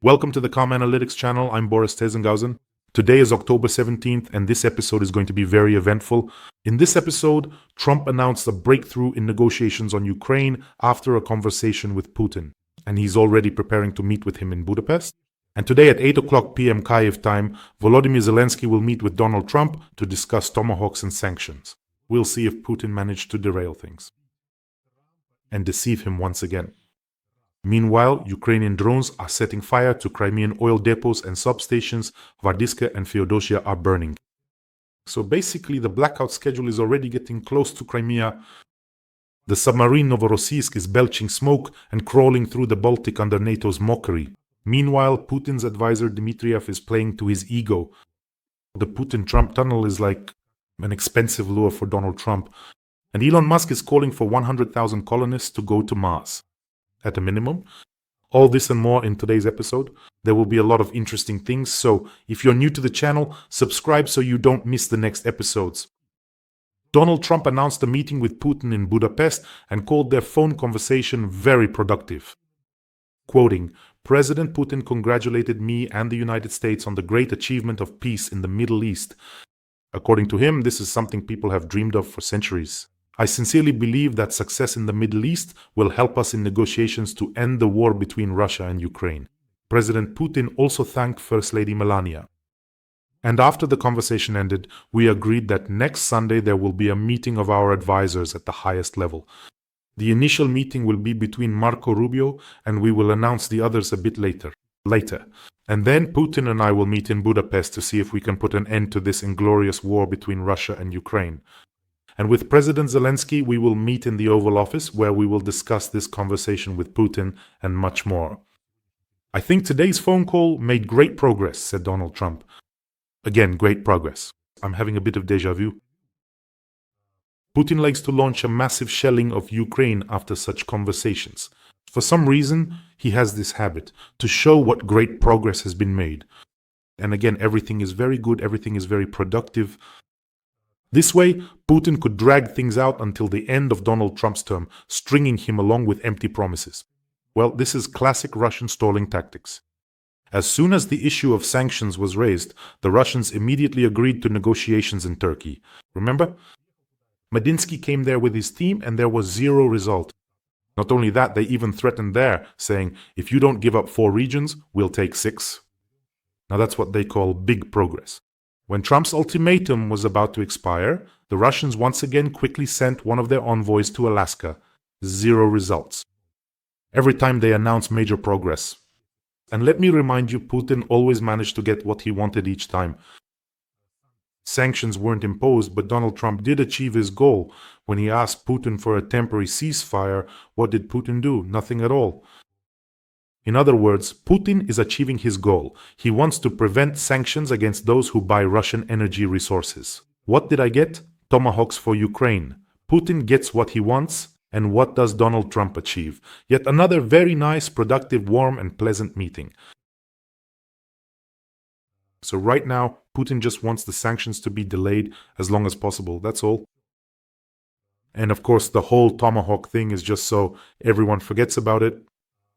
Welcome to the Calm Analytics channel. I'm Tizengauzen. Today is October 17th, and this episode is going to be very eventful. In this episode, Trump announced a breakthrough in negotiations on Ukraine after a conversation with Putin, and he's already preparing to meet with him in Budapest. And today at 8 o'clock p.m. Kyiv time, Volodymyr Zelensky will meet with Donald Trump to discuss tomahawks and sanctions. We'll see if Putin managed to derail things and deceive him once again. Meanwhile, Ukrainian drones are setting fire to Crimean oil depots and substations. Hvardiyske and Feodosiya are burning. So basically, the blackout schedule is already getting close to Crimea. The submarine Novorossiysk is belching smoke and crawling through the Baltic under NATO's mockery. Meanwhile, Putin's advisor Dmitriev is playing to his ego. The Putin-Trump tunnel is like an expensive lure for Donald Trump. And Elon Musk is calling for 100,000 colonists to go to Mars. At a minimum. All this and more in today's episode. There will be a lot of interesting things, so if you're new to the channel, subscribe so you don't miss the next episodes. Donald Trump announced a meeting with Putin in Budapest and called their phone conversation very productive. Quoting, "President Putin congratulated me and the United States on the great achievement of peace in the Middle East. According to him, this is something people have dreamed of for centuries. I sincerely believe that success in the Middle East will help us in negotiations to end the war between Russia and Ukraine." President Putin also thanked First Lady Melania. And after the conversation ended, we agreed that next Sunday there will be a meeting of our advisors at the highest level. The initial meeting will be between Marco Rubio, and we will announce the others a bit later. And then Putin and I will meet in Budapest to see if we can put an end to this inglorious war between Russia and Ukraine. And with President Zelensky, we will meet in the Oval Office where we will discuss this conversation with Putin and much more. "I think today's phone call made great progress," said Donald Trump. Again, great progress. I'm having a bit of déjà vu. Putin likes to launch a massive shelling of Ukraine after such conversations. For some reason, he has this habit to show what great progress has been made. And again, everything is very good, everything is very productive. This way, Putin could drag things out until the end of Donald Trump's term, stringing him along with empty promises. Well, this is classic Russian stalling tactics. As soon as the issue of sanctions was raised, the Russians immediately agreed to negotiations in Turkey. Remember? Medinsky came there with his team and there was zero result. Not only that, they even threatened there, saying, "If you don't give up 4 regions, we'll take 6. Now that's what they call big progress. When Trump's ultimatum was about to expire, the Russians once again quickly sent one of their envoys to Alaska. Zero results. Every time they announce major progress. And let me remind you, Putin always managed to get what he wanted each time. Sanctions weren't imposed, but Donald Trump did achieve his goal. When he asked Putin for a temporary ceasefire, what did Putin do? Nothing at all. In other words, Putin is achieving his goal. He wants to prevent sanctions against those who buy Russian energy resources. What did I get? Tomahawks for Ukraine. Putin gets what he wants, and what does Donald Trump achieve? Yet another very nice, productive, warm, and pleasant meeting. So right now, Putin just wants the sanctions to be delayed as long as possible. That's all. And of course, the whole Tomahawk thing is just so everyone forgets about it.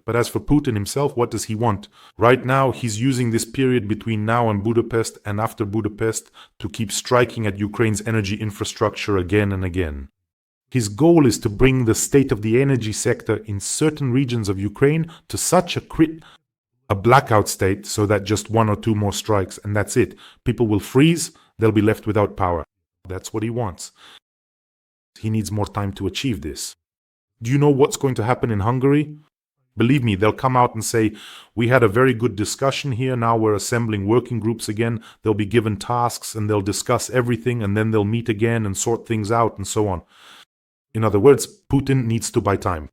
But as for Putin himself, what does he want? Right now, he's using this period between now and Budapest and after Budapest to keep striking at Ukraine's energy infrastructure again and again. His goal is to bring the state of the energy sector in certain regions of Ukraine to such a blackout state so that just 1 or 2 more strikes and that's it. People will freeze, they'll be left without power. That's what he wants. He needs more time to achieve this. Do you know what's going to happen in Hungary? Believe me, they'll come out and say, "We had a very good discussion here, now we're assembling working groups again." They'll be given tasks and they'll discuss everything and then they'll meet again and sort things out and so on. In other words, Putin needs to buy time.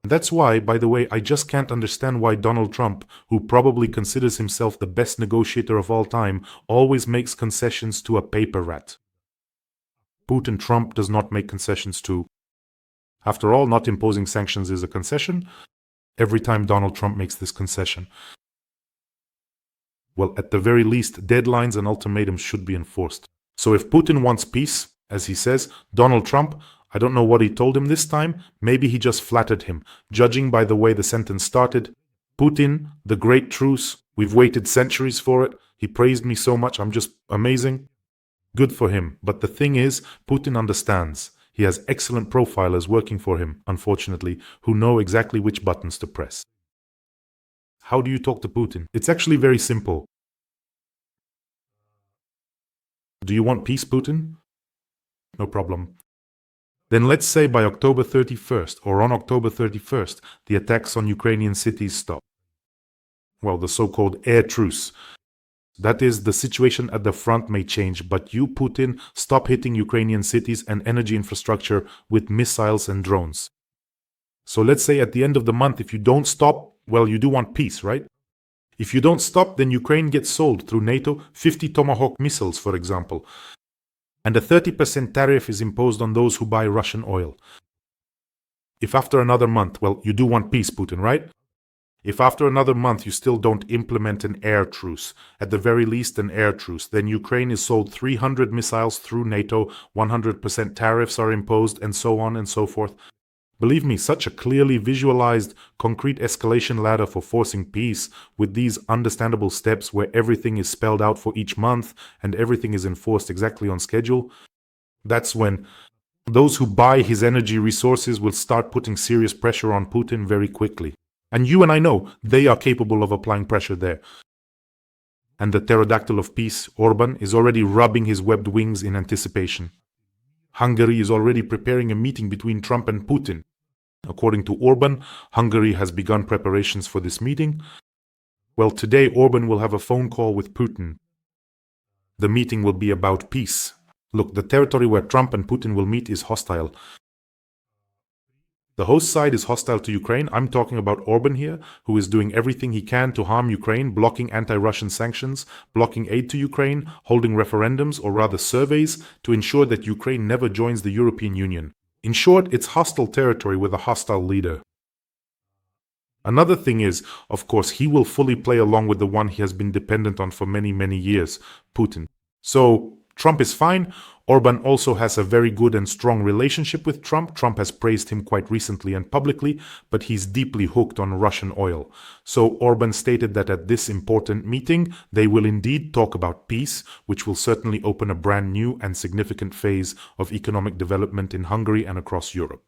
That's why, by the way, I just can't understand why Donald Trump, who probably considers himself the best negotiator of all time, always makes concessions to a paper rat. Putin-Trump does not make concessions to. After all, not imposing sanctions is a concession. Every time Donald Trump makes this concession. Well, at the very least, deadlines and ultimatums should be enforced. So if Putin wants peace, as he says, Donald Trump, I don't know what he told him this time, maybe he just flattered him. Judging by the way the sentence started, Putin, the great truce, we've waited centuries for it. He praised me so much, I'm just amazing. Good for him. But the thing is, Putin understands. He has excellent profilers working for him, unfortunately, who know exactly which buttons to press. How do you talk to Putin? It's actually very simple. Do you want peace, Putin? No problem. Then let's say by October 31st or on October 31st, the attacks on Ukrainian cities stop. Well, the so-called air truce. That is, the situation at the front may change, but you, Putin, stop hitting Ukrainian cities and energy infrastructure with missiles and drones. So let's say at the end of the month, if you don't stop, well, you do want peace, right? If you don't stop, then Ukraine gets sold through NATO 50 Tomahawk missiles, for example. And a 30% tariff is imposed on those who buy Russian oil. If after another month, well, you do want peace, Putin, right? If after another month you still don't implement an air truce, at the very least an air truce, then Ukraine is sold 300 missiles through NATO, 100% tariffs are imposed, and so on and so forth. Believe me, such a clearly visualized, concrete escalation ladder for forcing peace, with these understandable steps where everything is spelled out for each month and everything is enforced exactly on schedule, that's when those who buy his energy resources will start putting serious pressure on Putin very quickly. And you and I know they are capable of applying pressure there. And the pterodactyl of peace, Orban, is already rubbing his webbed wings in anticipation. Hungary is already preparing a meeting between Trump and Putin. According to Orban, Hungary has begun preparations for this meeting. Well, today Orban will have a phone call with Putin. The meeting will be about peace. Look, the territory where Trump and Putin will meet is hostile. The host side is hostile to Ukraine. I'm talking about Orban here, who is doing everything he can to harm Ukraine, blocking anti-Russian sanctions, blocking aid to Ukraine, holding referendums, or rather surveys, to ensure that Ukraine never joins the European Union. In short, it's hostile territory with a hostile leader. Another thing is, of course, he will fully play along with the one he has been dependent on for many, many years, Putin. So, Trump is fine. Orban also has a very good and strong relationship with Trump. Trump has praised him quite recently and publicly, but he's deeply hooked on Russian oil. So Orban stated that at this important meeting, they will indeed talk about peace, which will certainly open a brand new and significant phase of economic development in Hungary and across Europe.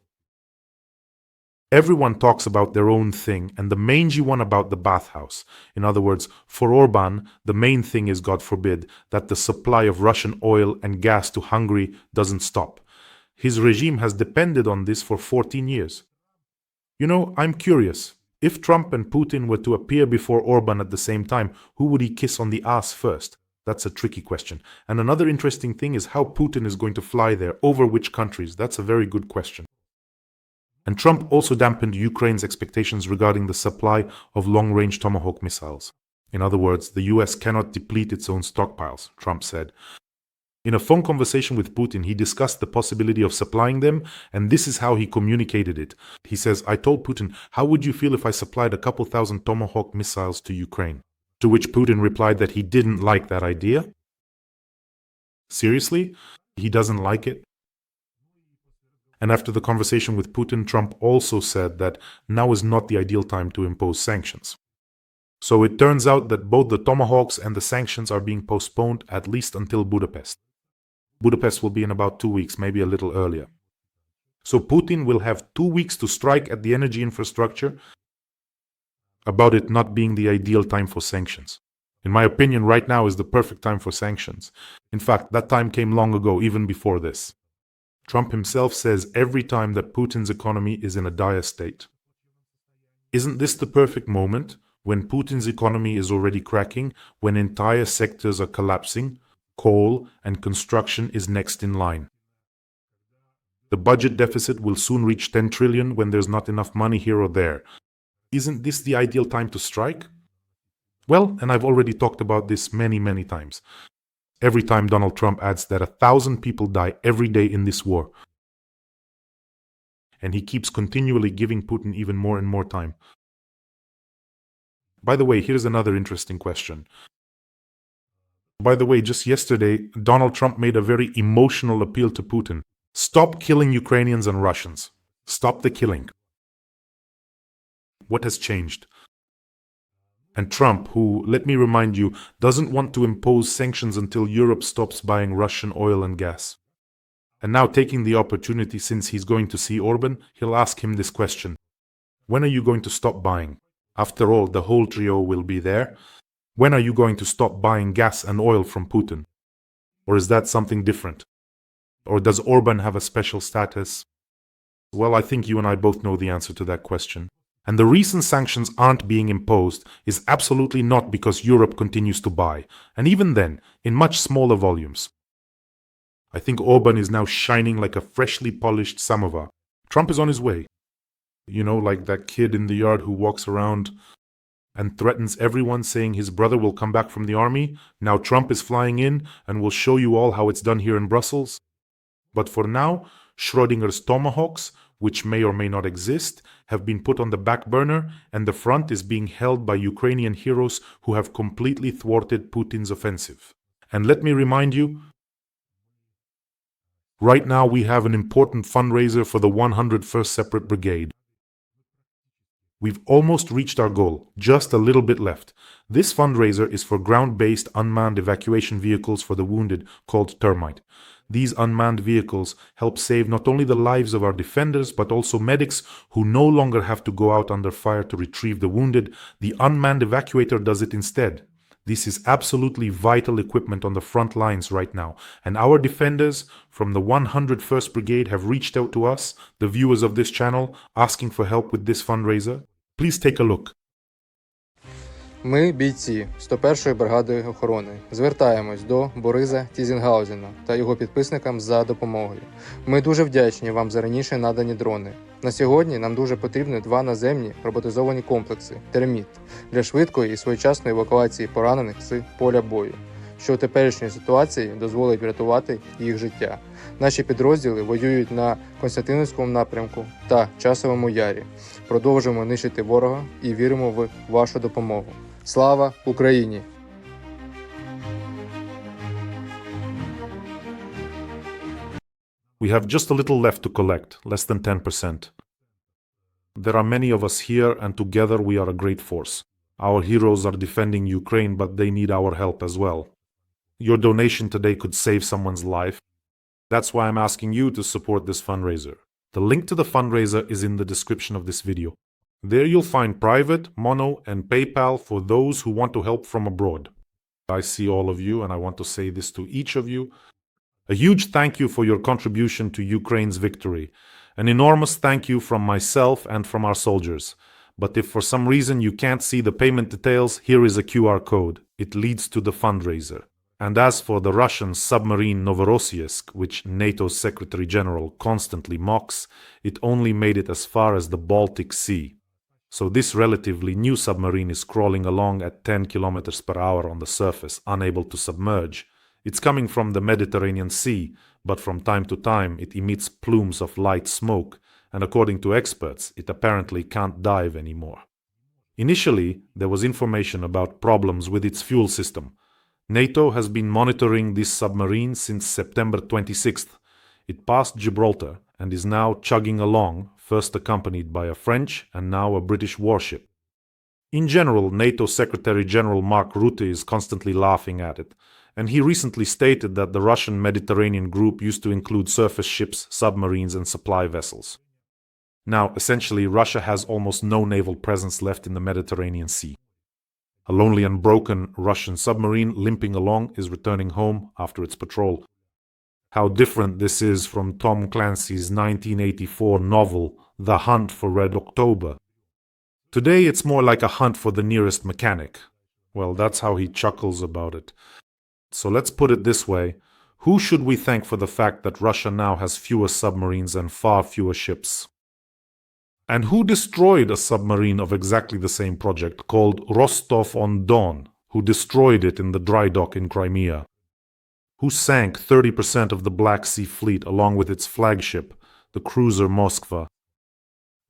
Everyone talks about their own thing and the mangy one about the bathhouse. In other words, for Orban, the main thing is, God forbid, that the supply of Russian oil and gas to Hungary doesn't stop. His regime has depended on this for 14 years. You know, I'm curious. If Trump and Putin were to appear before Orban at the same time, who would he kiss on the ass first? That's a tricky question. And another interesting thing is how Putin is going to fly there, over which countries. That's a very good question. And Trump also dampened Ukraine's expectations regarding the supply of long-range Tomahawk missiles. In other words, the US cannot deplete its own stockpiles, Trump said. In a phone conversation with Putin, he discussed the possibility of supplying them, and this is how he communicated it. He says, I told Putin, how would you feel if I supplied a couple thousand Tomahawk missiles to Ukraine? To which Putin replied that he didn't like that idea. Seriously? He doesn't like it? And after the conversation with Putin, Trump also said that now is not the ideal time to impose sanctions. So it turns out that both the Tomahawks and the sanctions are being postponed at least until Budapest. Budapest will be in about 2 weeks, maybe a little earlier. So Putin will have 2 weeks to strike at the energy infrastructure about it not being the ideal time for sanctions. In my opinion, right now is the perfect time for sanctions. In fact, that time came long ago, even before this. Trump himself says every time that Putin's economy is in a dire state. Isn't this the perfect moment, when Putin's economy is already cracking, when entire sectors are collapsing, coal and construction is next in line? The budget deficit will soon reach 10 trillion when there's not enough money here or there. Isn't this the ideal time to strike? Well, and I've already talked about this many, many times. Every time Donald Trump adds that 1,000 people die every day in this war. And he keeps continually giving Putin even more and more time. By the way, here's another interesting question. By the way, just yesterday, Donald Trump made a very emotional appeal to Putin. Stop killing Ukrainians and Russians. Stop the killing. What has changed? And Trump, who, let me remind you, doesn't want to impose sanctions until Europe stops buying Russian oil and gas. And now, taking the opportunity, since he's going to see Orban, he'll ask him this question. When are you going to stop buying? After all, the whole trio will be there. When are you going to stop buying gas and oil from Putin? Or is that something different? Or does Orban have a special status? Well, I think you and I both know the answer to that question. And the reason sanctions aren't being imposed is absolutely not because Europe continues to buy, and even then, in much smaller volumes. I think Orban is now shining like a freshly polished samovar. Trump is on his way. You know, like that kid in the yard who walks around and threatens everyone, saying his brother will come back from the army. Now Trump is flying in and will show you all how it's done here in Brussels. But for now, Schrödinger's Tomahawks, which may or may not exist, have been put on the back burner, and the front is being held by Ukrainian heroes who have completely thwarted Putin's offensive. And let me remind you, right now we have an important fundraiser for the 101st Separate Brigade. We've almost reached our goal, just a little bit left. This fundraiser is for ground-based unmanned evacuation vehicles for the wounded called Termite. These unmanned vehicles help save not only the lives of our defenders, but also medics who no longer have to go out under fire to retrieve the wounded. The unmanned evacuator does it instead. This is absolutely vital equipment on the front lines right now, and our defenders from the 101st Brigade have reached out to us, the viewers of this channel, asking for help with this fundraiser. Please take a look. Ми, бійці 101-ї бригади охорони, звертаємось до Бориса Тізенгаузена та його підписникам за допомогою. Ми дуже вдячні вам за раніше надані дрони. На сьогодні нам дуже потрібні 2 наземні роботизовані комплекси «Терміт» для швидкої і своєчасної евакуації поранених з поля бою, що у теперішній ситуації дозволить врятувати їх життя. Наші підрозділи воюють на Константинівському напрямку та Часовому Ярі. Продовжуємо нищити ворога і віримо в вашу допомогу. Слава Україні! We have just a little left to collect, less than 10%. There are many of us here, and together we are a great force. Our heroes are defending Ukraine, but they need our help as well. Your donation today could save someone's life. That's why I'm asking you to support this fundraiser. The link to the fundraiser is in the description of this video. There you'll find private, mono, and PayPal for those who want to help from abroad. I see all of you, and I want to say this to each of you. A huge thank you for your contribution to Ukraine's victory. An enormous thank you from myself and from our soldiers. But if for some reason you can't see the payment details, here is a QR code. It leads to the fundraiser. And as for the Russian submarine Novorossiysk, which NATO's Secretary General constantly mocks, it only made it as far as the Baltic Sea. So this relatively new submarine is crawling along at 10 kilometers per hour on the surface, unable to submerge. It's coming from the Mediterranean Sea, but from time to time it emits plumes of light smoke, and according to experts, it apparently can't dive anymore. Initially, there was information about problems with its fuel system. NATO has been monitoring this submarine since September 26th. It passed Gibraltar and is now chugging along, first accompanied by a French and now a British warship. In general, NATO Secretary General Mark Rutte is constantly laughing at it, and he recently stated that the Russian Mediterranean group used to include surface ships, submarines, and supply vessels. Now, essentially, Russia has almost no naval presence left in the Mediterranean Sea. A lonely and broken Russian submarine limping along is returning home after its patrol. How different this is from Tom Clancy's 1984 novel, The Hunt for Red October. Today it's more like a hunt for the nearest mechanic. Well, that's how he chuckles about it. So let's put it this way. Who should we thank for the fact that Russia now has fewer submarines and far fewer ships? And who destroyed a submarine of exactly the same project called Rostov-on-Don, who destroyed it in the dry dock in Crimea? Who sank 30% of the Black Sea Fleet along with its flagship, the cruiser Moskva?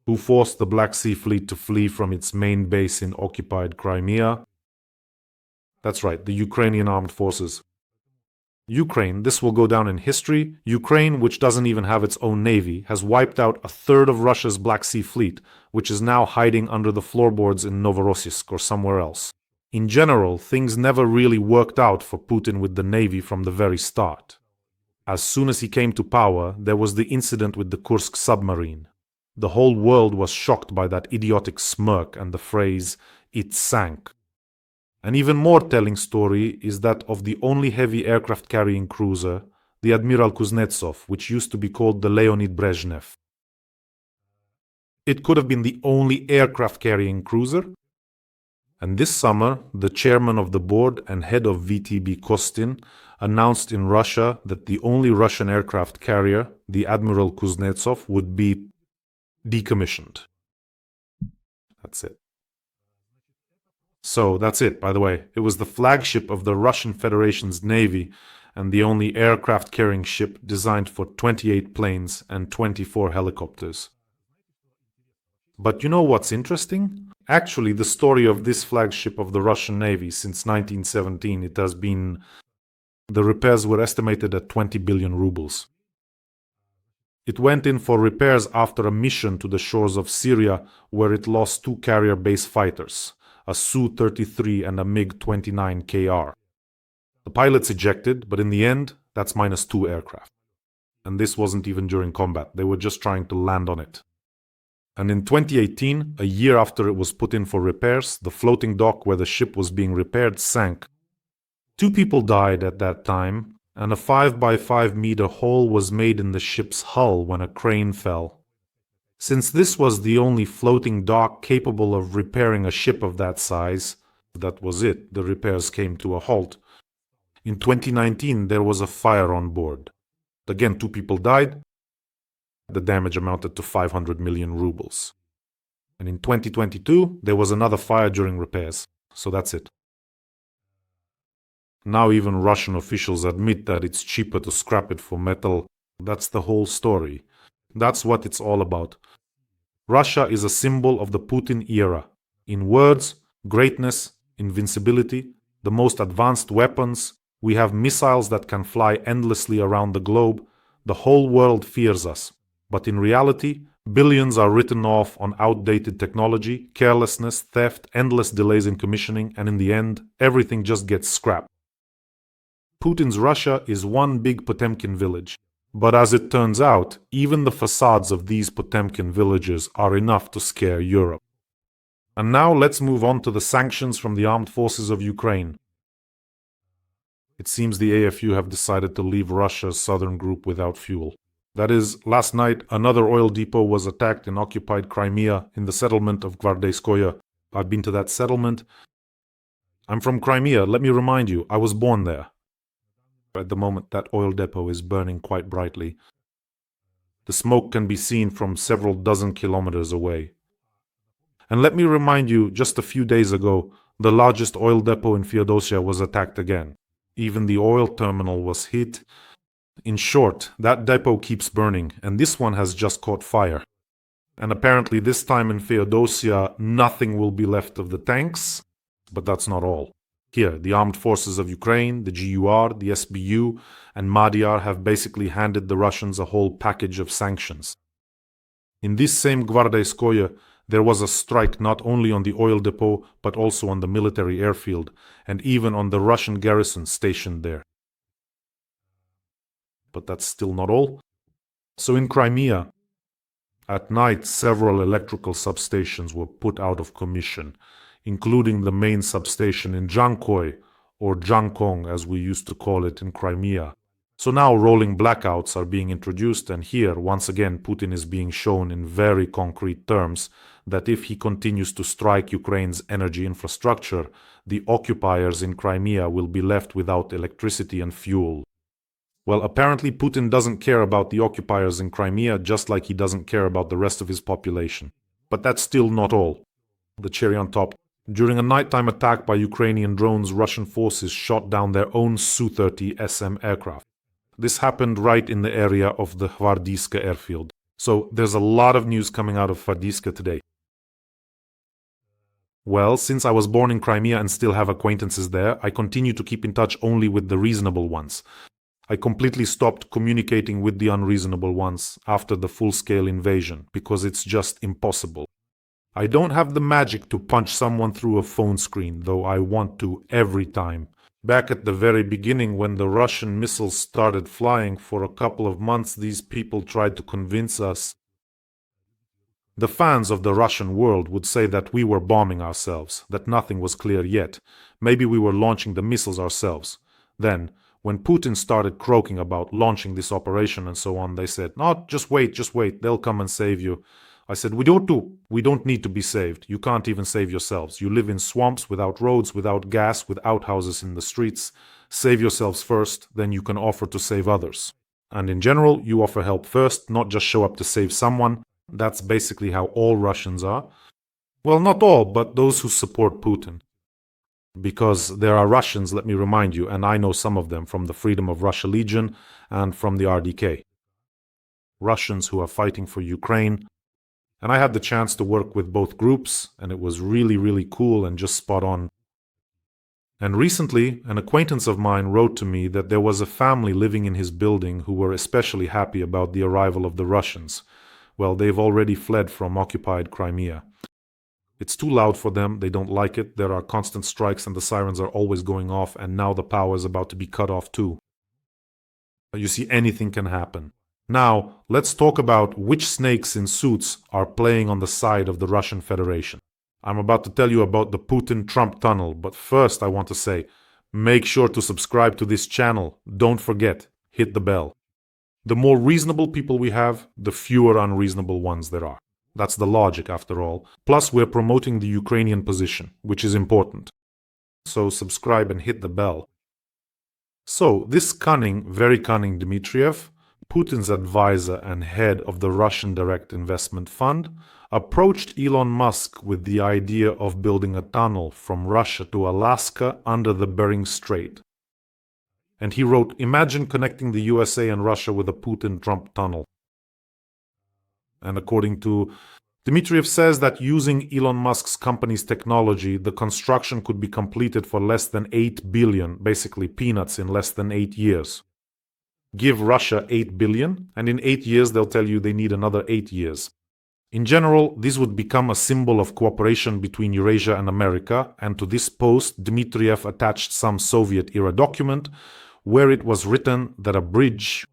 Who forced the Black Sea Fleet to flee from its main base in occupied Crimea? That's right, the Ukrainian armed forces. Ukraine, this will go down in history. Ukraine, which doesn't even have its own navy, has wiped out a third of Russia's Black Sea fleet, which is now hiding under the floorboards in Novorossiysk or somewhere else. In general, things never really worked out for Putin with the navy from the very start. As soon as he came to power, there was the incident with the Kursk submarine. The whole world was shocked by that idiotic smirk and the phrase, "it sank." An even more telling story is that of the only heavy aircraft-carrying cruiser, the Admiral Kuznetsov, which used to be called the Leonid Brezhnev. It could have been the only aircraft-carrying cruiser, and this summer, the chairman of the board and head of VTB Kostin announced in Russia that the only Russian aircraft carrier, the Admiral Kuznetsov, would be decommissioned. That's it. So that's it, by the way. It was the flagship of the Russian Federation's navy and the only aircraft-carrying ship designed for 28 planes and 24 helicopters. But you know what's interesting? Actually, the story of this flagship of the Russian Navy since 1917, it has been... The repairs were estimated at 20 billion rubles. It went in for repairs after a mission to the shores of Syria where it lost two carrier-based fighters, a Su-33 and a MiG-29KR. The pilots ejected, but in the end, that's -2 aircraft. And this wasn't even during combat, they were just trying to land on it. And in 2018, a year after it was put in for repairs, the floating dock where the ship was being repaired sank. 2 people died at that time, and a 5 by 5 meter hole was made in the ship's hull when a crane fell. Since this was the only floating dock capable of repairing a ship of that size, that was it, the repairs came to a halt. In 2019, there was a fire on board. Again, 2 people died. The damage amounted to 500 million rubles. And in 2022, there was another fire during repairs. So that's it. Now even Russian officials admit that it's cheaper to scrap it for metal. That's the whole story. That's what it's all about. Russia is a symbol of the Putin era. In words, greatness, invincibility, the most advanced weapons, we have missiles that can fly endlessly around the globe. The whole world fears us. But in reality, billions are written off on outdated technology, carelessness, theft, endless delays in commissioning, and in the end, everything just gets scrapped. Putin's Russia is one big Potemkin village. But as it turns out, even the facades of these Potemkin villages are enough to scare Europe. And now let's move on to the sanctions from the armed forces of Ukraine. It seems the AFU have decided to leave Russia's southern group without fuel. That is, last night another oil depot was attacked in occupied Crimea in the settlement of Hvardiyske. I've been to that settlement. I'm from Crimea, let me remind you, I was born there. At the moment, that oil depot is burning quite brightly. The smoke can be seen from several dozen kilometers away. And let me remind you, just a few days ago, the largest oil depot in Feodosiya was attacked again. Even the oil terminal was hit. In short, that depot keeps burning, and this one has just caught fire. And apparently this time in Feodosiya, nothing will be left of the tanks, but that's not all. Here, the armed forces of Ukraine, the GUR, the SBU, and Magyar have basically handed the Russians a whole package of sanctions. In this same Hvardiyske, there was a strike not only on the oil depot, but also on the military airfield, and even on the Russian garrison stationed there. But that's still not all. So in Crimea, at night several electrical substations were put out of commission, including the main substation in Jankoi, or Jankong as we used to call it in Crimea. So now rolling blackouts are being introduced, and here, once again, Putin is being shown in very concrete terms that if he continues to strike Ukraine's energy infrastructure, the occupiers in Crimea will be left without electricity and fuel. Well, apparently Putin doesn't care about the occupiers in Crimea just like he doesn't care about the rest of his population. But that's still not all. The cherry on top. During a nighttime attack by Ukrainian drones, Russian forces shot down their own Su-30 SM aircraft. This happened right in the area of the Hvardiyske airfield. So there's a lot of news coming out of Hvardiyske today. Well, since I was born in Crimea and still have acquaintances there, I continue to keep in touch only with the reasonable ones. I completely stopped communicating with the unreasonable ones after the full-scale invasion because it's just impossible. I don't have the magic to punch someone through a phone screen, though I want to every time. Back at the very beginning, when the Russian missiles started flying for a couple of months, these people tried to convince us. The fans of the Russian world would say that we were bombing ourselves, that nothing was clear yet. Maybe we were launching the missiles ourselves. Then, when Putin started croaking about launching this operation and so on, they said, "No, just wait, they'll come and save you." I said, we don't need to be saved. You can't even save yourselves. You live in swamps, without roads, without gas, with outhouses in the streets. Save yourselves first, then you can offer to save others. And in general, you offer help first, not just show up to save someone. That's basically how all Russians are. Well, not all, but those who support Putin. Because there are Russians, let me remind you, and I know some of them from the Freedom of Russia Legion and from the RDK. Russians who are fighting for Ukraine. And I had the chance to work with both groups, and it was really, really cool and just spot on. And recently, an acquaintance of mine wrote to me that there was a family living in his building who were especially happy about the arrival of the Russians. Well, they've already fled from occupied Crimea. It's too loud for them, they don't like it, there are constant strikes and the sirens are always going off, and now the power is about to be cut off too. You see, anything can happen. Now, let's talk about which snakes in suits are playing on the side of the Russian Federation. I'm about to tell you about the Putin-Trump tunnel, but first I want to say, make sure to subscribe to this channel. Don't forget, hit the bell. The more reasonable people we have, the fewer unreasonable ones there are. That's the logic, after all. Plus, we're promoting the Ukrainian position, which is important. So subscribe and hit the bell. So, this cunning, very cunning Dmitriev, Putin's advisor and head of the Russian Direct Investment Fund, approached Elon Musk with the idea of building a tunnel from Russia to Alaska under the Bering Strait. And he wrote, "Imagine connecting the USA and Russia with a Putin-Trump tunnel." And according to Dmitriev says that using Elon Musk's company's technology, the construction could be completed for less than 8 billion, basically peanuts, in less than 8 years. Give Russia 8 billion, and in 8 years they'll tell you they need another 8 years. In general, this would become a symbol of cooperation between Eurasia and America, and to this post, Dmitriev attached some Soviet-era document where it was written that a bridge,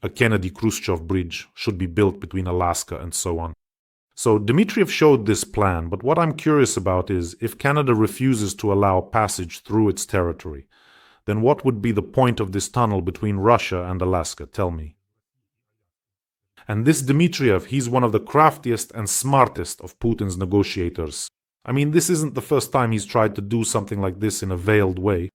a Kennedy-Khrushchev bridge, should be built between Alaska and so on. So Dmitriev showed this plan, but what I'm curious about is, if Canada refuses to allow passage through its territory, then what would be the point of this tunnel between Russia and Alaska? Tell me. And this Dmitriev, he's one of the craftiest and smartest of Putin's negotiators. I mean, this isn't the first time he's tried to do something like this in a veiled way,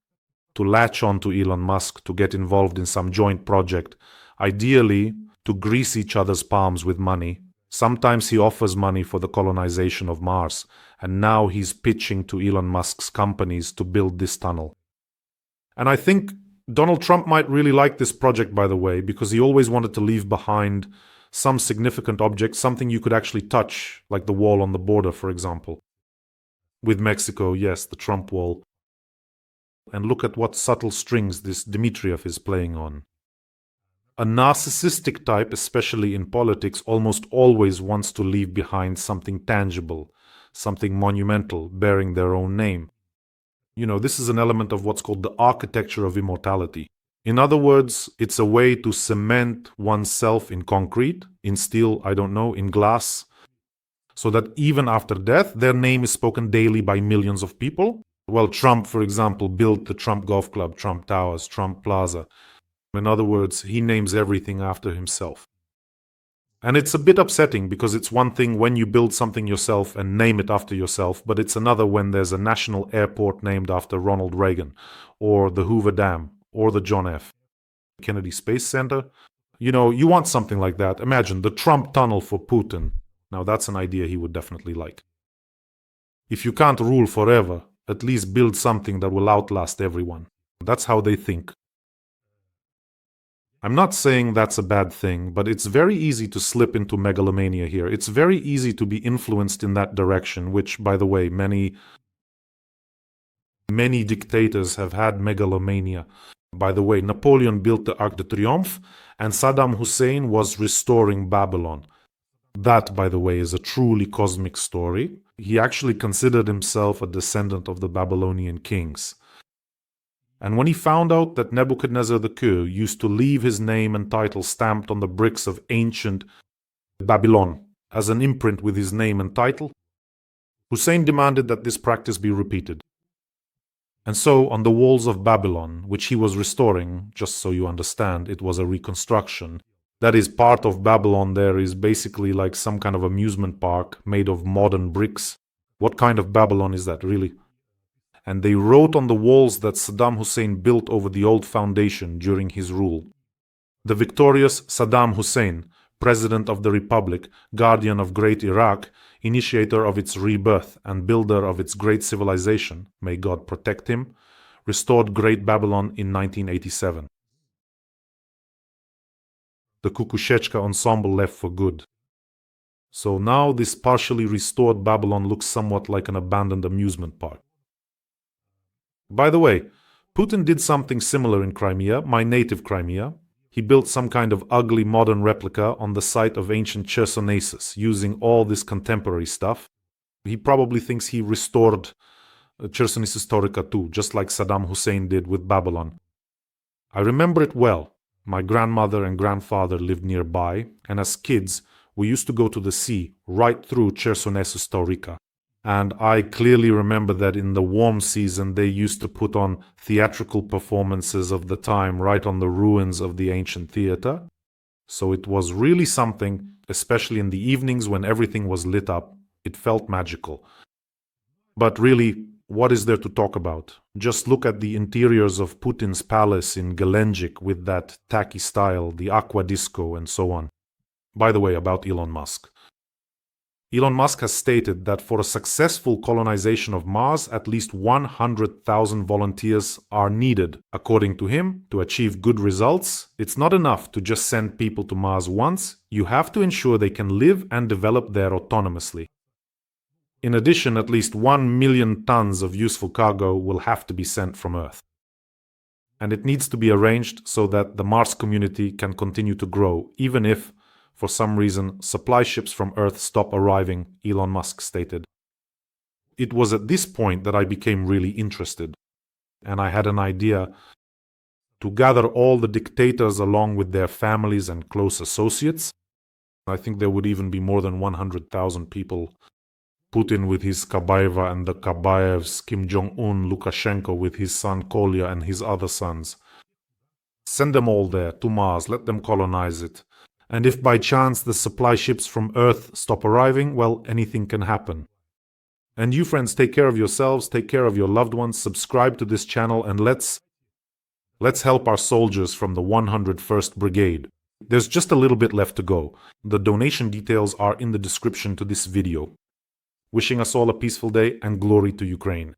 to latch on to Elon Musk, to get involved in some joint project, ideally to grease each other's palms with money. Sometimes he offers money for the colonization of Mars, and now he's pitching to Elon Musk's companies to build this tunnel. And I think Donald Trump might really like this project, by the way, because he always wanted to leave behind some significant object, something you could actually touch, like the wall on the border, for example. With Mexico, yes, the Trump wall. And look at what subtle strings this Dmitriev is playing on. A narcissistic type, especially in politics, almost always wants to leave behind something tangible, something monumental, bearing their own name. You know, this is an element of what's called the architecture of immortality. In other words, it's a way to cement oneself in concrete, in steel, I don't know, in glass, so that even after death, their name is spoken daily by millions of people. Well, Trump, for example, built the Trump Golf Club, Trump Towers, Trump Plaza. In other words, he names everything after himself. And it's a bit upsetting because it's one thing when you build something yourself and name it after yourself, but it's another when there's a national airport named after Ronald Reagan, or the Hoover Dam, or the John F. Kennedy Space Center. You know, you want something like that. Imagine the Trump tunnel for Putin. Now that's an idea he would definitely like. If you can't rule forever, at least build something that will outlast everyone. That's how they think. I'm not saying that's a bad thing, but it's very easy to slip into megalomania here. It's very easy to be influenced in that direction, which, by the way, many dictators have had megalomania. By the way, Napoleon built the Arc de Triomphe, and Saddam Hussein was restoring Babylon. That, by the way, is a truly cosmic story. He actually considered himself a descendant of the Babylonian kings. And when he found out that Nebuchadnezzar II used to leave his name and title stamped on the bricks of ancient Babylon as an imprint with his name and title, Hussein demanded that this practice be repeated. And so, on the walls of Babylon, which he was restoring, just so you understand, it was a reconstruction. That is, part of Babylon there is basically like some kind of amusement park made of modern bricks. What kind of Babylon is that, really? And they wrote on the walls that Saddam Hussein built over the old foundation during his rule. The victorious Saddam Hussein, President of the Republic, guardian of great Iraq, initiator of its rebirth and builder of its great civilization, may God protect him, restored Great Babylon in 1987. The Kukushechka ensemble left for good. So now this partially restored Babylon looks somewhat like an abandoned amusement park. By the way, Putin did something similar in Crimea, my native Crimea. He built some kind of ugly modern replica on the site of ancient Chersonesus, using all this contemporary stuff. He probably thinks he restored Chersonesus Historica too, just like Saddam Hussein did with Babylon. I remember it well. My grandmother and grandfather lived nearby, and as kids, we used to go to the sea right through Chersonesus Historica. And I clearly remember that in the warm season they used to put on theatrical performances of the time right on the ruins of the ancient theater. So it was really something, especially in the evenings when everything was lit up. It felt magical. But really, what is there to talk about? Just look at the interiors of Putin's palace in Gelendzhik with that tacky style, the aqua disco and so on. By the way, about Elon Musk. Elon Musk has stated that for a successful colonization of Mars, at least 100,000 volunteers are needed. According to him, to achieve good results, it's not enough to just send people to Mars once. You have to ensure they can live and develop there autonomously. In addition, at least 1 million tons of useful cargo will have to be sent from Earth. And it needs to be arranged so that the Mars community can continue to grow, even if, for some reason, supply ships from Earth stop arriving, Elon Musk stated. It was at this point that I became really interested, and I had an idea to gather all the dictators along with their families and close associates. I think there would even be more than 100,000 people. Putin with his Kabaeva and the Kabaevs, Kim Jong-un, Lukashenko with his son Kolya and his other sons. Send them all there, to Mars, let them colonize it. And if by chance the supply ships from Earth stop arriving, well, anything can happen. And you friends, take care of yourselves, take care of your loved ones, subscribe to this channel, and let's help our soldiers from the 101st Brigade. There's just a little bit left to go. The donation details are in the description to this video. Wishing us all a peaceful day and glory to Ukraine.